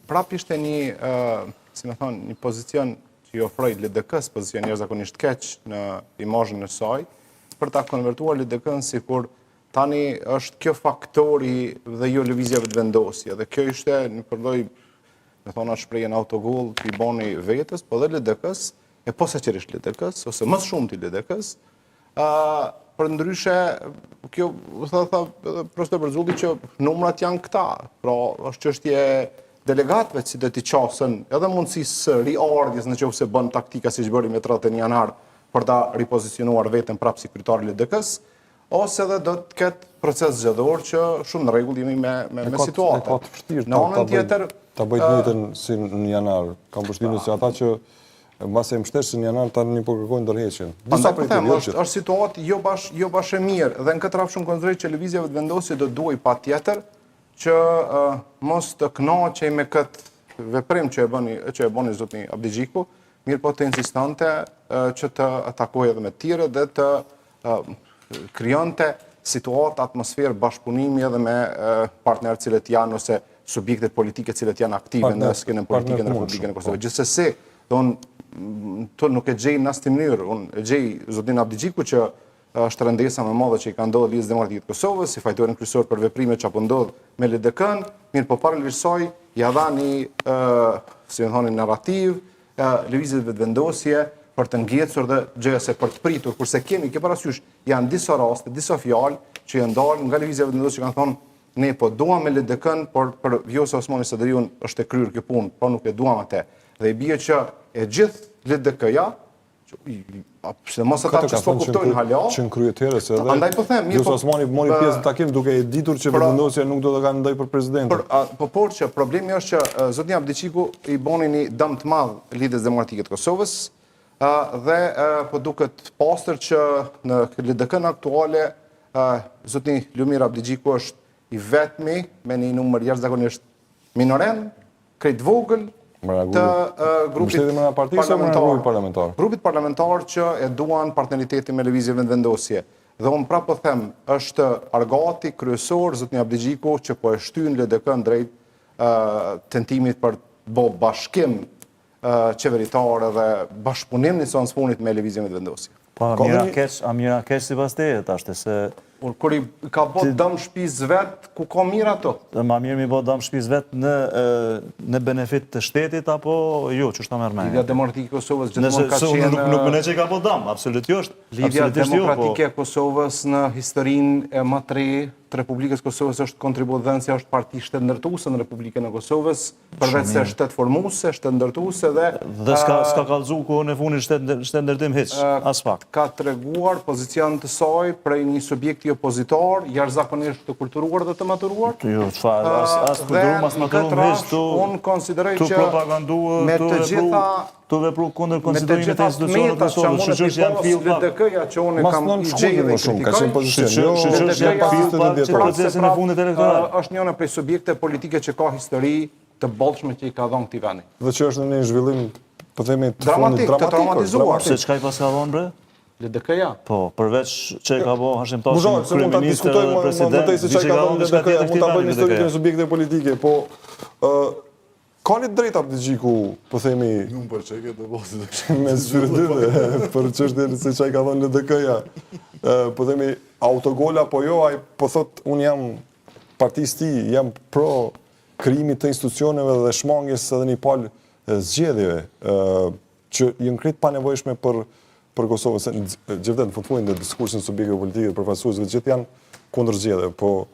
Prap ishte një pozicion që i ofroi LDK-s, pozicion jashtëzakonisht keq në imazhin e saj, për ta konvertuar LDK-n sikur tani është kjo faktori dhe jo lëvizja vetëvendosje. Dhe kjo ishte në përlloj, me thona shprehjen autogol që i boni vetës, po dhe LDK-s, e posaçërisht LDK-s ose më shumë ti LDK-s, për ndryshe, kjo tha profesor Berzulli që numrat janë këta, pra është çështje delegatëve që do t'i qasën edhe mundësisë riardhjes nëse bën taktika siç bëri me 31 janar për ta ripozicionuar veten prapë si kryetari i LDK-s, ose edhe do të ketë proces zgjedhor që shumë në rregull jemi me situatën. Në anën tjetër ta bëjë të njëjtën si në janar. Kam përshtypjen se ata që mbas e mbështesin në janar tani po kërkojnë ndërheqjen. Disa prej tyre është situatë jo bash e mirë dhe në këtë radhë shumë konsideroj që lëvizja vetëvendosje do duaj patjetër që mos të kënaqej me këtë veprim që e bëni zotni Abdigjiku, mirë po të insistante që të atakojë edhe me të tjerë dhe të krijonte situatë, atmosferë bashkëpunimi edhe me partnerët cilët janë ose subjektet politike cilët janë aktive në skenën politike në Republikën e Kosovës. Gjithsesi, të nuk e gjej në asnjë mënyrë, unë e gjej zotin Abdigjiku që është rëndesa më e madhe që i ka ndodhur Lidhjes Demokratike të Kosovës, si fajtorin kryesor për veprimet që apo ndodh me LDK-n, mirë po paralelisht saj ja dhani si më thoni narrativ, lëvizje vetëvendosje për të ngecur dhe gjëja se për të pritur, kurse kemi ke parasysh janë disa raste, disa fjalë që janë dalë nga lëvizja vetëvendosje që kanë thonë ne po duam me LDK-n, por për Vjosa Osmani Sadriun është e kryer kjo punë, po nuk e duam atë. Dhe i bie që e gjithë LDK-ja, se mos ata që s'po kuptojnë hala, që në kryetërës edhe andaj po them, Vjosa Osmani mori pjesë në takim duke e ditur që vetëvendosja nuk do të kanë ndaj për presidentin. Por që problemi është që zotni Abdigjiku i boni një dëm të madh Lidhjes Demokratike të Kosovës dhe po duket pastër që në LDK-n aktuale zotni Lumir Abdigjiku është i vetmi me një numër jashtëzakonisht minoren, krejt vogël, të grupit parlamentar. Grupit parlamentar që e duan partneritetin me lëvizje vetëvendosje. Dhe unë prapë po them, është argati kryesor zotni Abdigjiku që po e shtyn LDK-n drejt tentimit për bo bashkim qeveritar dhe bashkëpunim në sens funit me lëvizjen vetëvendosje. Po, Amira keq sipas teje tashte se kur i ka bo dëm shtëpisë vet, ku ka mirë ato? Ma mirë mi bo dëm shtëpisë vet në benefit të shtetit apo jo, ç'është ta merr mend? Lidhja Demokratike e Kosovës gjithmonë ka qenë nuk më ne që ka bo dëm, absolutisht. Lidhja Demokratike e Kosovës në historinë e më të re të Republikës Kosovës është kontribuensja, është parti shtetëndërtuese në Republikën e Kosovës, përveç se shtetëformuese, shtetëndërtuese dhe s'ka kallëzu kohën e fundit shtetëndërtim hiç, as pak. Ka treguar pozicion të saj prej një subjekti opozitor, jashtëzakonisht të kulturuar dhe të maturuar. Jo, çfarë, as kulturuar, as maturuar hiç, unë konsideroj që propaganduar, me të gjitha të vepru kundër konstituimit të institucionit të Kosovës, shqyrësh janë fill pa. LDK-ja që unë kam i gjejë dhe kritikoj, shqyrësh janë fill pa që procesin e fundit elektoral. Është njëna prej subjekte politike që ka histori të bollshme që i ka dhënë këtij vendi. Dhe që është në një zhvillim, po themi të fundit dramatik, të traumatizuar. Se çka i pas ka dhënë bre? LDK-ja. Po, përveç që ka bo Hashim Tashi, kryeminist dhe president, se çka ka dhënë LDK-ja, mund ta bëjmë historikën e subjekte politike, po ka një drejt Abdigjiku, po themi... Ju më përqeke të bosi me zhyrdyrë, për çështjen se çka ka dhënë LDK-ja. Po themi, autogola po jo, ai po thot, unë jam partisë ti, jam pro krijimit të institucioneve dhe shmangjes edhe një palë zgjedhjeve, që janë krejt pa nevojshme për Kosovën. Gjithë në fundfundin në diskursin subjektive politike përfaqësuesve gjithë janë kundër zgjedhjeve, po